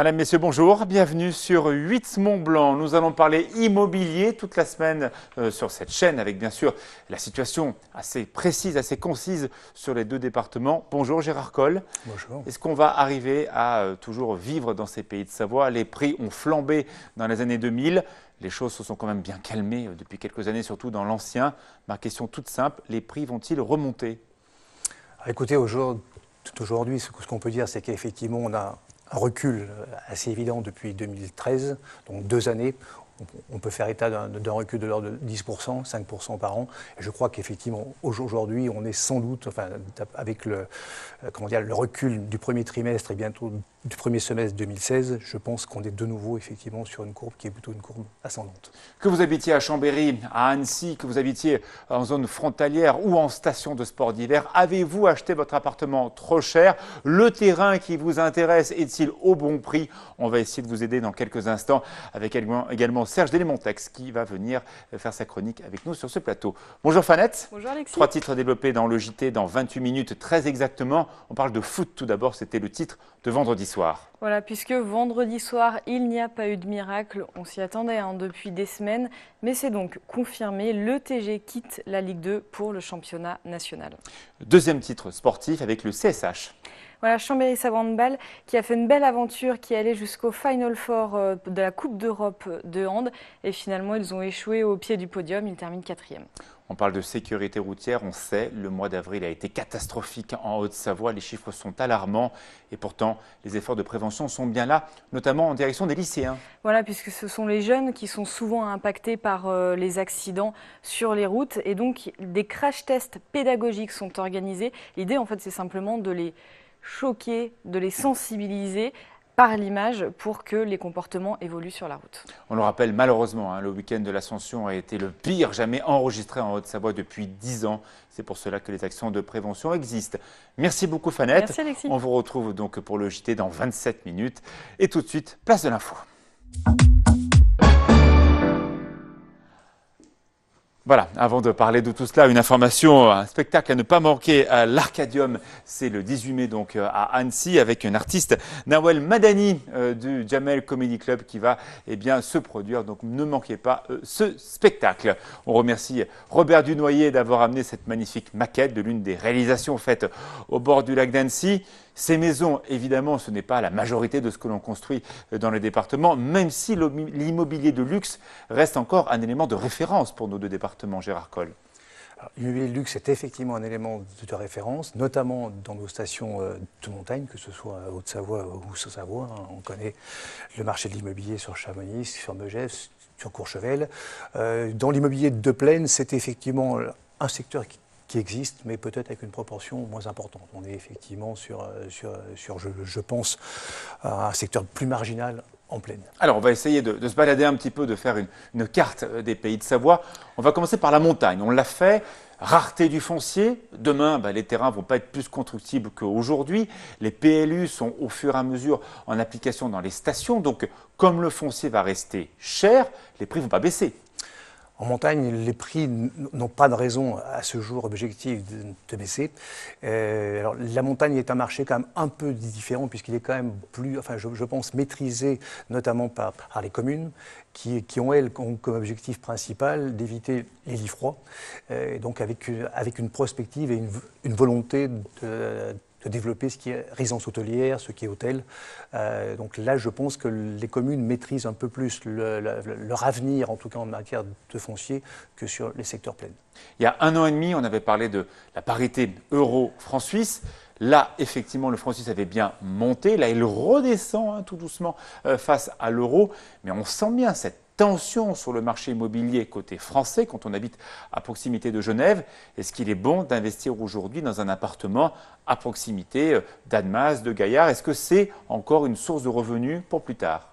Madame, Messieurs, bonjour. Bienvenue sur 8 Mont-Blanc. Nous allons parler immobilier toute la semaine sur cette chaîne avec bien sûr la situation assez précise, assez concise sur les deux départements. Bonjour Gérard Coll. Bonjour. Est-ce qu'on va arriver à toujours vivre dans ces pays de Savoie? Les prix ont flambé dans les années 2000. Les choses se sont quand même bien calmées depuis quelques années, surtout dans l'ancien. Ma question toute simple, les prix vont-ils remonter? Écoutez, aujourd'hui, ce qu'on peut dire, c'est qu'effectivement, on a un recul assez évident depuis 2013, donc 2 années. On peut faire état d'un recul de l'ordre de 10%, 5% par an. Et je crois qu'effectivement, aujourd'hui, on est sans doute, avec le recul du premier trimestre et bientôt du premier semestre 2016, je pense qu'on est de nouveau effectivement sur une courbe qui est plutôt une courbe ascendante. Que vous habitiez à Chambéry, à Annecy, que vous habitiez en zone frontalière ou en station de sport d'hiver, avez-vous acheté votre appartement trop cher? Le terrain qui vous intéresse est-il au bon prix? On va essayer de vous aider dans quelques instants avec également Serge Delimontex qui va venir faire sa chronique avec nous sur ce plateau. Bonjour Fanette. Bonjour Alexis. 3 titres développés dans le JT dans 28 minutes, très exactement. On parle de foot tout d'abord, c'était le titre de vendredi soir. Voilà, puisque vendredi soir, il n'y a pas eu de miracle. On s'y attendait depuis des semaines, mais c'est donc confirmé. Le TG quitte la Ligue 2 pour le championnat national. Deuxième titre sportif avec le CSH. Voilà, Chambéry-Savoie Handball qui a fait une belle aventure, qui allait jusqu'au Final Four de la Coupe d'Europe de hand. Et finalement, ils ont échoué au pied du podium. Ils terminent 4e. On parle de sécurité routière, on sait, le mois d'avril a été catastrophique en Haute-Savoie, les chiffres sont alarmants et pourtant les efforts de prévention sont bien là, notamment en direction des lycéens. Voilà, puisque ce sont les jeunes qui sont souvent impactés par les accidents sur les routes et donc des crash tests pédagogiques sont organisés. L'idée en fait c'est simplement de les choquer, de les sensibiliser par l'image pour que les comportements évoluent sur la route. On le rappelle malheureusement, le week-end de l'Ascension a été le pire jamais enregistré en Haute-Savoie depuis 10 ans. C'est pour cela que les actions de prévention existent. Merci beaucoup Fanette. Merci Alexis. On vous retrouve donc pour le JT dans 27 minutes. Et tout de suite, place de l'info. Voilà, avant de parler de tout cela, une information, un spectacle à ne pas manquer à l'Arcadium. C'est le 18 mai donc à Annecy avec un artiste Nawel Madani du Jamel Comedy Club qui va se produire. Donc ne manquez pas ce spectacle. On remercie Robert Dunoyer d'avoir amené cette magnifique maquette de l'une des réalisations faites au bord du lac d'Annecy. Ces maisons, évidemment, ce n'est pas la majorité de ce que l'on construit dans le département, même si l'immobilier de luxe reste encore un élément de référence pour nos deux départements, Gérard Coll. L'immobilier de luxe est effectivement un élément de référence, notamment dans nos stations de montagne, que ce soit Haute-Savoie ou Sault-Savoie. On connaît le marché de l'immobilier sur Chamonix, sur Megève, sur Courchevel. Dans l'immobilier de plaine, c'est effectivement un secteur qui existe, mais peut-être avec une proportion moins importante. On est effectivement sur je pense, un secteur plus marginal en plaine. Alors, on va essayer de se balader un petit peu, de faire une carte des pays de Savoie. On va commencer par la montagne. On l'a fait. Rareté du foncier. Demain, les terrains ne vont pas être plus constructibles qu'aujourd'hui. Les PLU sont au fur et à mesure en application dans les stations. Donc, comme le foncier va rester cher, les prix ne vont pas baisser. En montagne, les prix n'ont pas de raison à ce jour objectif de baisser. Alors, la montagne est un marché quand même un peu différent puisqu'il est quand même plus, je pense, maîtrisé notamment par les communes qui ont comme objectif principal d'éviter les lits froids. Donc avec une prospective et une volonté de développer ce qui est résidence hôtelière, ce qui est hôtel. Donc là, je pense que les communes maîtrisent un peu plus leur avenir, en tout cas en matière de foncier, que sur les secteurs plaines. Il y a 1 an et demi, on avait parlé de la parité euro-franc suisse. Là, effectivement, le franc suisse avait bien monté. Là, il redescend tout doucement face à l'euro. Mais on sent bien cette tension sur le marché immobilier côté français quand on habite à proximité de Genève. Est-ce qu'il est bon d'investir aujourd'hui dans un appartement à proximité d'Annemasse, de Gaillard? Est-ce que c'est encore une source de revenus pour plus tard?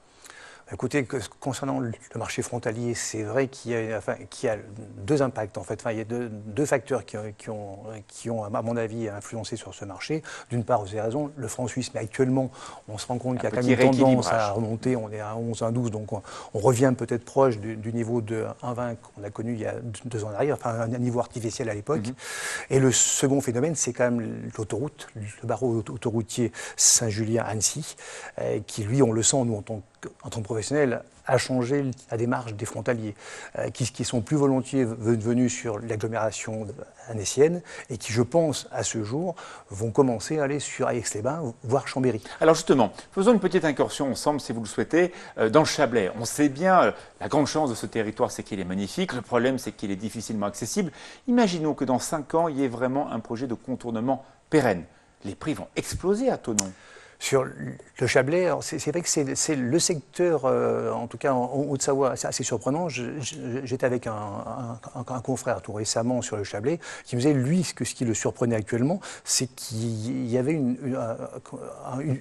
Écoutez, concernant le marché frontalier, c'est vrai qu'il y a deux impacts en fait. Enfin, il y a deux facteurs qui ont, à mon avis, influencé sur ce marché. D'une part, vous avez raison, le franc suisse, mais actuellement, on se rend compte qu'il y a quand même une tendance à remonter. On est à 11, 1,12, donc on revient peut-être proche du niveau de 1,20 qu'on a connu il y a 2 ans en arrière, enfin un niveau artificiel à l'époque. Et le second phénomène, c'est quand même l'autoroute, le barreau autoroutier Saint-Julien-Annecy, qui lui, on le sent, nous, en tant que professionnels, a changé la démarche des frontaliers, qui sont plus volontiers venus sur l'agglomération annécienne et qui, je pense, à ce jour, vont commencer à aller sur Aix-les-Bains, voire Chambéry. Alors justement, faisons une petite incursion ensemble, si vous le souhaitez, dans le Chablais. On sait bien, la grande chance de ce territoire, c'est qu'il est magnifique. Le problème, c'est qu'il est difficilement accessible. Imaginons que dans 5 ans, il y ait vraiment un projet de contournement pérenne. Les prix vont exploser à Thonon. Sur le Chablais, c'est vrai que c'est le secteur, en tout cas en Haute-Savoie, c'est assez surprenant. J'étais avec un confrère tout récemment sur le Chablais qui me disait, lui, ce qui le surprenait actuellement, c'est qu'il y avait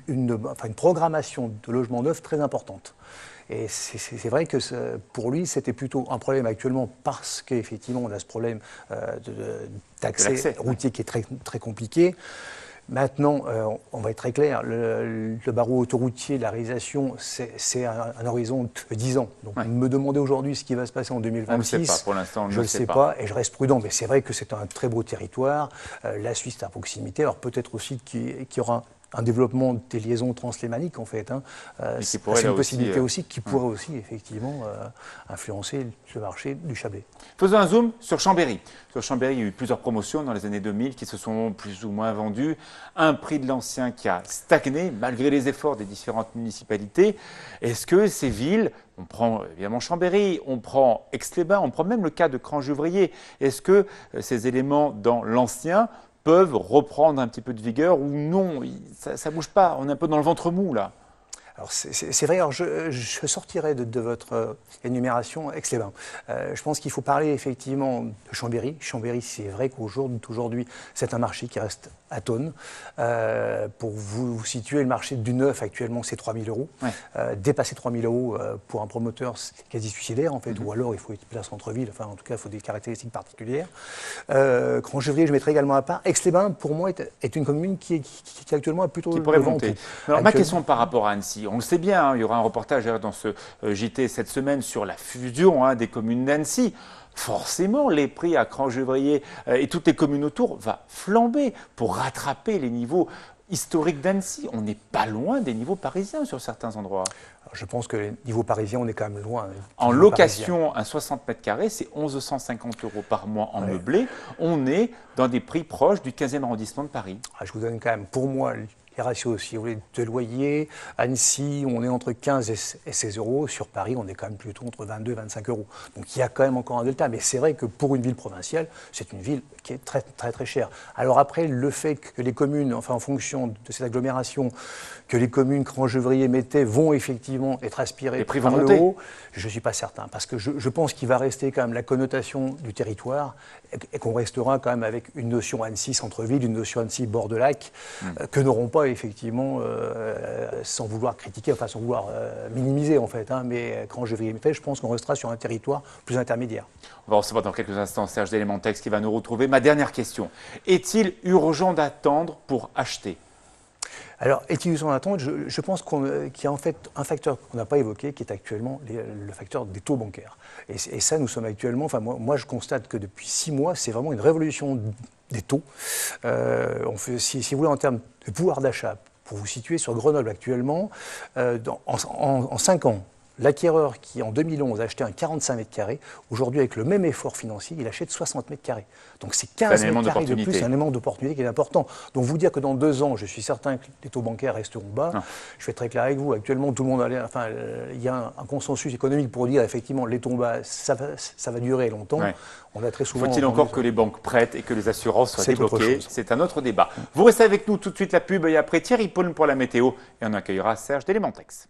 une programmation de logements neufs très importante. Et c'est vrai que pour lui, c'était plutôt un problème actuellement parce qu'effectivement, on a ce problème d'accès routier qui est très, très compliqué. Maintenant, on va être très clair, le barreau autoroutier, la réalisation, c'est un horizon de 10 ans. Donc, me demander aujourd'hui ce qui va se passer en 2026, on ne sait pas, pour l'instant, je ne sais pas et je reste prudent. Mais c'est vrai que c'est un très beau territoire. La Suisse est à proximité. Alors peut-être aussi qu'il y aura un développement des liaisons translémaniques en fait. C'est une possibilité aussi qui pourrait aussi effectivement influencer le marché du Chablais. Faisons un zoom sur Chambéry. Sur Chambéry, il y a eu plusieurs promotions dans les années 2000 qui se sont plus ou moins vendues. Un prix de l'ancien qui a stagné malgré les efforts des différentes municipalités. Est-ce que ces villes, on prend évidemment Chambéry, on prend Aix-les-Bains, on prend même le cas de Cran-Gevrier, est-ce que ces éléments dans l'ancien peuvent reprendre un petit peu de vigueur ou non, ça ne bouge pas, on est un peu dans le ventre mou là. Alors c'est vrai, alors je sortirai de votre énumération Aix-les-Bains. Je pense qu'il faut parler effectivement de Chambéry. Chambéry, c'est vrai qu'aujourd'hui, c'est un marché qui reste atone. Pour vous situer, le marché du neuf actuellement, c'est 3 000 €. Ouais. Dépasser 3 000 € pour un promoteur, c'est quasi suicidaire en fait, ou alors il faut être place centre-ville, enfin en tout cas, il faut des caractéristiques particulières. Cran-Gevrier, je mettrai également à part. Aix-les-Bains, pour moi, est une commune qui actuellement plutôt qui pourrait monter. Alors ma question par rapport à Annecy, on le sait bien, il y aura un reportage dans ce JT cette semaine sur la fusion des communes d'Annecy. Forcément, les prix à Cran-Gevrier et toutes les communes autour vont flamber pour rattraper les niveaux historiques d'Annecy. On n'est pas loin des niveaux parisiens sur certains endroits. Alors, je pense que les niveaux parisiens, on est quand même loin. En location, un 60 mètres carrés, c'est 1 150 € par mois en meublé. On est dans des prix proches du 15e arrondissement de Paris. Je vous donne quand même, pour moi, les ratios, si vous voulez, de loyer. Annecy, on est entre 15 et 16 €. Sur Paris, on est quand même plutôt entre 22 et 25 €. Donc il y a quand même encore un delta. Mais c'est vrai que pour une ville provinciale, c'est une ville qui est très, très, très chère. Alors après, le fait que les communes, enfin en fonction de cette agglomération, que les communes Cran-Gevrier mettaient vont effectivement être aspirées par le haut, je ne suis pas certain. Parce que je pense qu'il va rester quand même la connotation du territoire et qu'on restera quand même avec une notion Annecy centre-ville, une notion Annecy bord de lac, que n'auront pas effectivement, sans vouloir critiquer, enfin sans vouloir minimiser en fait, mais Cran-Gevrier, je pense qu'on restera sur un territoire plus intermédiaire. On va recevoir dans quelques instants Serge d'Elementex qui va nous retrouver. Ma dernière question, est-il urgent d'attendre pour acheter ? Alors, est-il urgent d'attendre ? Je pense qu'il y a en fait un facteur qu'on n'a pas évoqué, qui est actuellement le facteur des taux bancaires. Et ça, nous sommes actuellement, enfin moi je constate que depuis 6 mois, c'est vraiment une révolution des taux. Si vous voulez, en termes de pouvoir d'achat, pour vous situer sur Grenoble actuellement, en 5 ans, l'acquéreur qui, en 2011, achetait un 45 mètres carrés, aujourd'hui, avec le même effort financier, il achète 60 mètres carrés. Donc c'est 15 mètres carrés de plus, c'est un élément d'opportunité qui est important. Donc vous dire que dans 2 ans, je suis certain que les taux bancaires resteront bas, je vais être très clair avec vous. Actuellement, tout le monde il y a un consensus économique pour dire, effectivement, les taux bas, ça va durer longtemps. Ouais. On a très souvent... Faut-il encore que les banques prêtent et que les assurances soient débloquées ? C'est un autre débat. Vous restez avec nous tout de suite, la pub, et après Thierry Paulne pour la météo, et on accueillera Serge d'Elementex.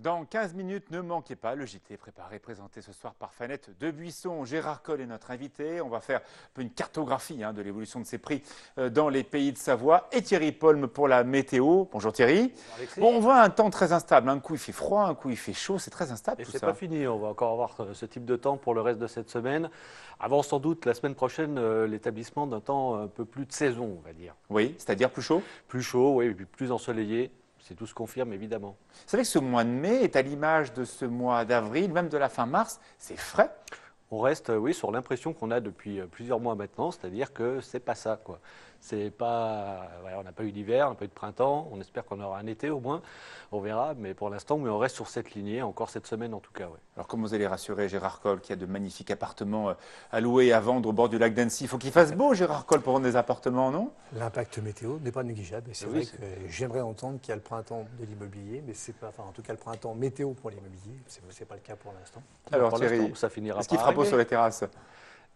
Dans 15 minutes, ne manquez pas le JT préparé, présenté ce soir par Fanette Debuisson. Gérard Coll est notre invité. On va faire un peu une cartographie de l'évolution de ces prix dans les pays de Savoie. Et Thierry Polme pour la météo. Bonjour Thierry. Bon, on voit un temps très instable. Un coup il fait froid, un coup il fait chaud. C'est très instable tout ça. Et c'est pas fini. On va encore avoir ce type de temps pour le reste de cette semaine. Avant sans doute la semaine prochaine, l'établissement d'un temps un peu plus de saison, on va dire. Oui, c'est-à-dire plus chaud. Plus chaud, oui, et puis plus ensoleillé. C'est tout se confirme, évidemment. Vous savez que ce mois de mai est à l'image de ce mois d'avril, même de la fin mars. C'est frais. On reste, oui, sur l'impression qu'on a depuis plusieurs mois maintenant, c'est-à-dire que c'est pas ça, quoi. C'est pas, on n'a pas eu d'hiver, on n'a pas eu de printemps. On espère qu'on aura un été au moins. On verra, mais pour l'instant, on reste sur cette lignée, encore cette semaine en tout cas. Ouais. Alors comment vous allez rassurer Gérard Coll qui a de magnifiques appartements à louer et à vendre au bord du lac d'Annecy? Il faut qu'il fasse beau, Gérard Coll, pour vendre des appartements, non? L'impact météo n'est pas négligeable. C'est vrai que j'aimerais entendre qu'il y a le printemps de l'immobilier, mais c'est pas, en tout cas le printemps météo pour l'immobilier, c'est pas le cas pour l'instant. Alors pour Thierry, ça finira est-ce qu'il fera beau sur les terrasses?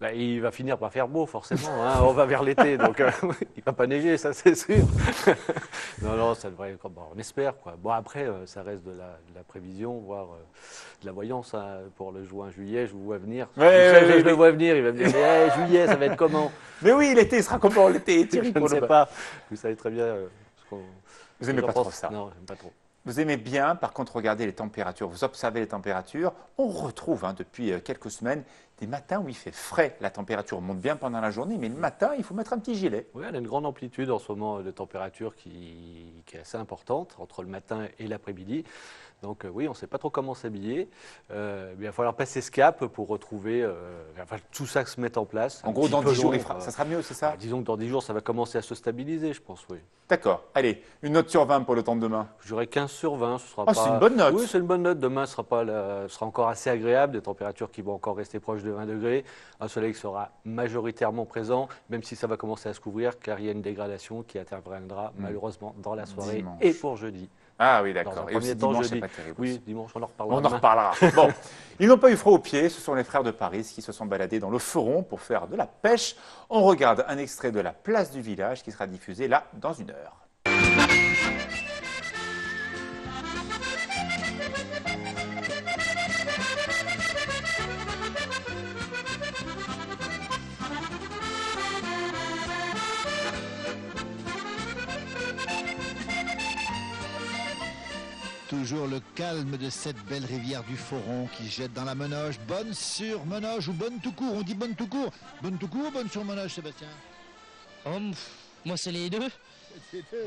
Là, il va finir par faire beau, forcément. Hein. On va vers l'été, donc il va pas neiger, ça c'est sûr. non, ça devrait. Bon, on espère, quoi. Bon, après, ça reste de la prévision, voire de la voyance. Hein. Pour le juin-juillet, je vous vois venir. Je le vois venir, il va me dire juillet, ça va être comment? Mais oui, l'été, il sera comment l'été, Thierry? Je ne sais pas. Vous savez très bien ce qu'on. Vous n'aimez pas trop ça? Non, j'aime pas trop. Vous aimez bien, par contre, regarder les températures. Vous observez les températures. On retrouve depuis quelques semaines des matins où il fait frais. La température monte bien pendant la journée, mais le matin, il faut mettre un petit gilet. Oui, elle a une grande amplitude en ce moment de température qui est assez importante entre le matin et l'après-midi. Donc oui, on ne sait pas trop comment s'habiller. Il va falloir passer ce cap pour retrouver tout ça se mette en place. En gros, dans 10 jours, ça sera mieux, c'est ça? Disons que dans 10 jours, ça va commencer à se stabiliser, je pense, oui. D'accord. Allez, une note sur 20 pour le temps de demain. Je dirais 15 sur 20. Ce sera pas... c'est une bonne note. Oui, c'est une bonne note. Demain, ce sera encore assez agréable. Des températures qui vont encore rester proches de 20 degrés. Un soleil qui sera majoritairement présent, même si ça va commencer à se couvrir, car il y a une dégradation qui interviendra malheureusement dans la soirée dimanche. Et pour jeudi. Ah oui, d'accord. Et aussi dimanche, jeudi. c'est pas terrible. Oui, dimanche, on en reparlera. On en reparlera. Bon, ils n'ont pas eu froid aux pieds. Ce sont les frères de Paris qui se sont baladés dans le Foron pour faire de la pêche. On regarde un extrait de la place du village qui sera diffusé là dans une heure. Toujours le calme de cette belle rivière du Foron qui jette dans la Menoge. Bonne sur Menoge ou bonne tout court? On dit bonne tout court. Bonne tout court ou bonne sur Menoge, Sébastien? Moi, c'est les deux.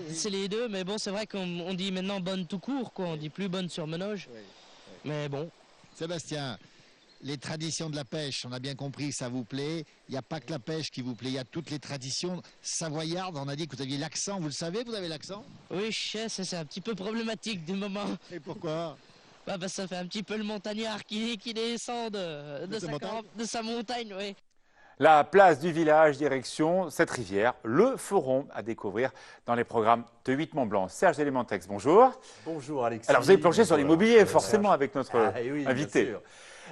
C'est les deux, mais bon, c'est vrai qu'on dit maintenant bonne tout court, quoi. On dit plus bonne sur Menoge. Oui. Mais bon. Sébastien, les traditions de la pêche, on a bien compris que ça vous plaît. Il n'y a pas que la pêche qui vous plaît, il y a toutes les traditions savoyardes. On a dit que vous aviez l'accent, vous le savez, vous avez l'accent? Oui, je sais, c'est un petit peu problématique du moment. Et pourquoi? Parce que ça fait un petit peu le montagnard qui descend de sa montagne, oui. La place du village, direction cette rivière, le Foron, à découvrir dans les programmes de 8 Mont-Blanc. Serge Elementex, bonjour. Bonjour Alexis. Alors vous avez plongé sur l'immobilier, forcément, avec notre invité. Bien sûr.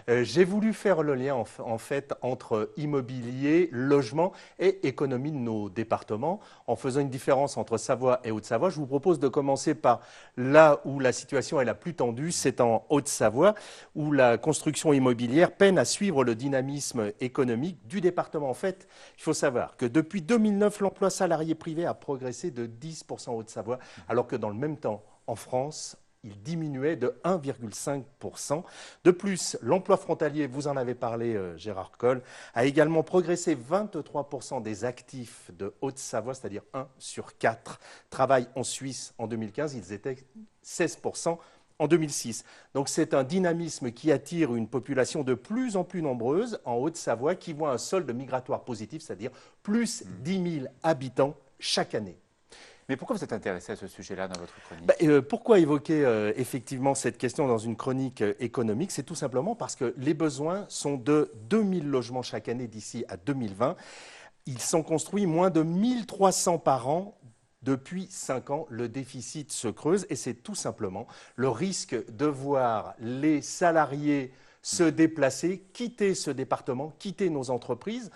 J'ai voulu faire le lien en fait entre immobilier, logement et économie de nos départements en faisant une différence entre Savoie et Haute-Savoie. Je vous propose de commencer par là où la situation est la plus tendue, c'est en Haute-Savoie où la construction immobilière peine à suivre le dynamisme économique du département. En fait, il faut savoir que depuis 2009, l'emploi salarié privé a progressé de 10% en Haute-Savoie alors que dans le même temps, en France, il diminuait de 1,5%. De plus, l'emploi frontalier, vous en avez parlé, Gérard Coll, a également progressé. 23% des actifs de Haute-Savoie, c'est-à-dire 1 sur 4, travaillent en Suisse en 2015. Ils étaient 16% en 2006. Donc c'est un dynamisme qui attire une population de plus en plus nombreuse en Haute-Savoie qui voit un solde migratoire positif, c'est-à-dire plus 10 000 habitants chaque année. Mais pourquoi vous êtes intéressé à ce sujet-là dans votre chronique? Pourquoi évoquer effectivement cette question dans une chronique économique? C'est tout simplement parce que les besoins sont de 2000 logements chaque année d'ici à 2020. Ils sont construits moins de 1300 par an. Depuis 5 ans, le déficit se creuse et c'est tout simplement le risque de voir les salariés se déplacer, quitter ce département, quitter nos entreprises.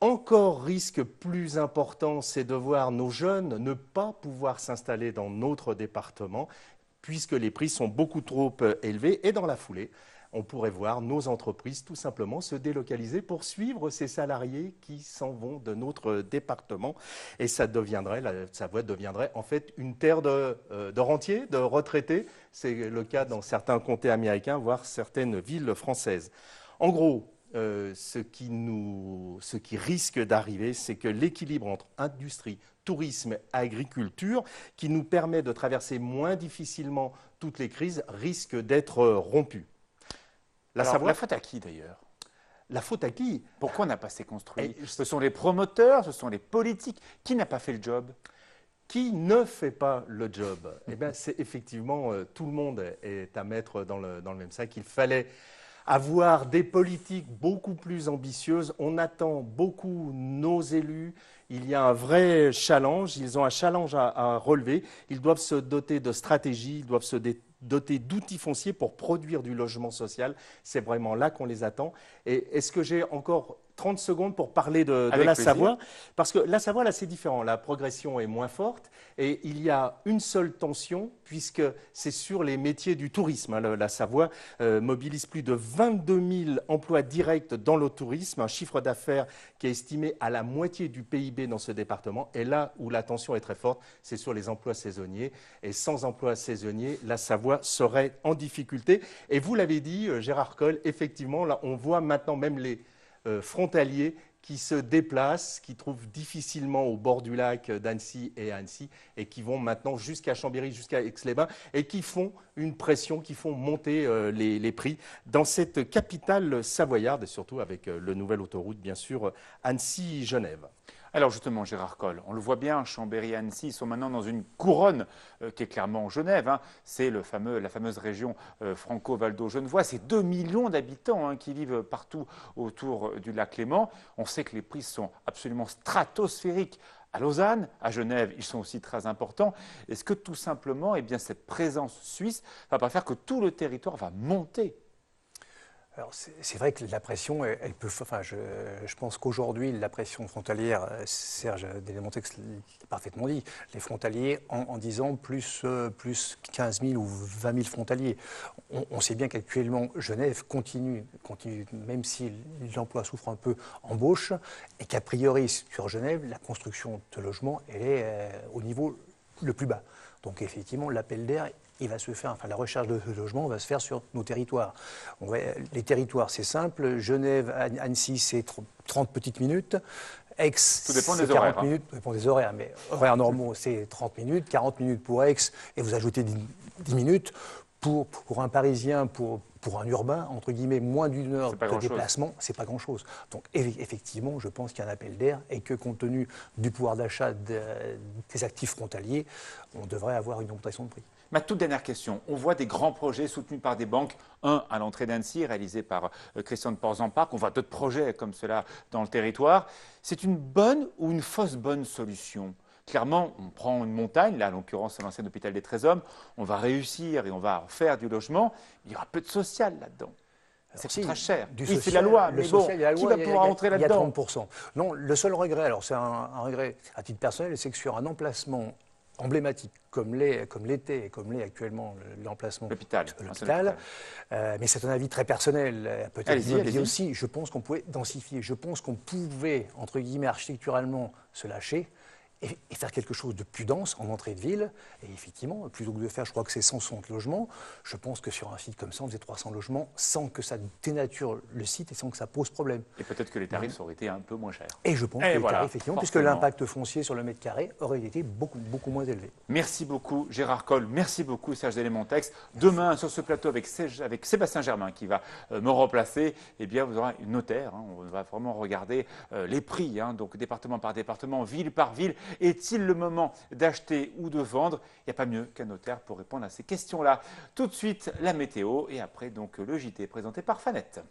Encore risque plus important, c'est de voir nos jeunes ne pas pouvoir s'installer dans notre département puisque les prix sont beaucoup trop élevés. Et dans la foulée, on pourrait voir nos entreprises tout simplement se délocaliser pour suivre ces salariés qui s'en vont de notre département. Et ça deviendrait, la Savoie deviendrait en fait une terre de rentiers, de retraités. C'est le cas dans certains comtés américains, voire certaines villes françaises. En gros, ce qui risque d'arriver, c'est que l'équilibre entre industrie, tourisme, agriculture, qui nous permet de traverser moins difficilement toutes les crises, risque d'être rompu. La faute à qui d'ailleurs? La faute à qui? Pourquoi on n'a pas assez construit? Ce sont les promoteurs, ce sont les politiques. Qui n'a pas fait le job? Qui ne fait pas le job? Eh bien, c'est effectivement, tout le monde est à mettre dans le même sac. Il fallait avoir des politiques beaucoup plus ambitieuses. On attend beaucoup nos élus. Il y a un vrai challenge. Ils ont un challenge à relever. Ils doivent se doter de stratégies, ils doivent se doter d'outils fonciers pour produire du logement social. C'est vraiment là qu'on les attend. Et est-ce que j'ai encore 30 secondes pour parler de la Savoie? Parce que la Savoie, là, c'est différent. La progression est moins forte et il y a une seule tension puisque c'est sur les métiers du tourisme. La Savoie mobilise plus de 22 000 emplois directs dans le tourisme, un chiffre d'affaires qui est estimé à la moitié du PIB dans ce département. Et là où la tension est très forte, c'est sur les emplois saisonniers. Et sans emplois saisonniers, la Savoie serait en difficulté. Et vous l'avez dit, Gérard Coll, effectivement, là, on voit maintenant même les frontaliers qui se déplacent, qui trouvent difficilement au bord du lac d'Annecy et à Annecy, et qui vont maintenant jusqu'à Chambéry, jusqu'à Aix-les-Bains, et qui font une pression, qui font monter les prix dans cette capitale savoyarde, et surtout avec le nouvel autoroute, bien sûr, Annecy-Genève. Alors justement, Gérard Coll, on le voit bien, Chambéry et Annecy sont maintenant dans une couronne qui est clairement Genève. Hein. C'est la fameuse région franco-valdo-genevois. C'est 2 millions d'habitants qui vivent partout autour du lac Léman. On sait que les prix sont absolument stratosphériques. À Lausanne, à Genève, ils sont aussi très importants. Est-ce que tout simplement, eh bien, cette présence suisse ne va pas faire que tout le territoire va monter? Alors c'est vrai que la pression, elle peut. Enfin, je pense qu'aujourd'hui, la pression frontalière, Serge Desmontex l'a parfaitement dit, les frontaliers, en 10 ans, plus 15 000 ou 20 000 frontaliers. On sait bien qu'actuellement, Genève continue, même si l'emploi souffre un peu, embauche, et qu'a priori, sur Genève, la construction de logements, elle est au niveau le plus bas. Donc effectivement, l'appel d'air, il va se faire, enfin la recherche de logement va se faire sur nos territoires. Les territoires, c'est simple. Genève, Annecy, c'est 30 petites minutes. Aix, c'est 40 minutes. Ça dépend des horaires, mais horaires normaux, c'est 30 minutes. 40 minutes pour Aix, et vous ajoutez 10 minutes. Pour un Parisien, pour un urbain, entre guillemets, moins d'une heure de déplacement, c'est pas grand-chose. Donc effectivement, je pense qu'il y a un appel d'air et que compte tenu du pouvoir d'achat des actifs frontaliers, on devrait avoir une augmentation de prix. Ma toute dernière question. On voit des grands projets soutenus par des banques. Un à l'entrée d'Annecy, réalisé par Christian de Portzamparc. On voit d'autres projets comme cela dans le territoire. C'est une bonne ou une fausse bonne solution? Clairement, on prend une montagne, là, en l'occurrence, c'est l'ancien hôpital des 13 hommes, on va réussir et on va faire du logement, il y aura peu de social là-dedans. C'est très cher. Oui, c'est la loi, mais bon, qui va pouvoir entrer là-dedans? Il y a 30%. Non, le seul regret, alors c'est un regret à titre personnel, c'est que sur un emplacement emblématique comme l'était et comme l'est actuellement l'emplacement de l'hôpital, mais c'est un avis très personnel, peut-être aussi, je pense qu'on pouvait densifier, je pense qu'on pouvait, entre guillemets, architecturalement se lâcher et faire quelque chose de plus dense en entrée de ville. Et effectivement, plutôt que de faire, je crois que c'est 160 logements, je pense que sur un site comme ça, on faisait 300 logements sans que ça dénature le site et sans que ça pose problème. Et peut-être que les tarifs auraient été un peu moins chers. Et je pense que les tarifs, effectivement, puisque l'impact foncier sur le mètre carré aurait été beaucoup moins élevé. Merci beaucoup Gérard Coll, merci beaucoup Serge Desmontex. Demain, sur ce plateau avec Sébastien Germain qui va me remplacer, eh bien, vous aurez une notaire. On va vraiment regarder les prix, donc département par département, ville par ville. Est-il le moment d'acheter ou de vendre? Il n'y a pas mieux qu'un notaire pour répondre à ces questions-là. Tout de suite, la météo et après donc le JT présenté par Fanette.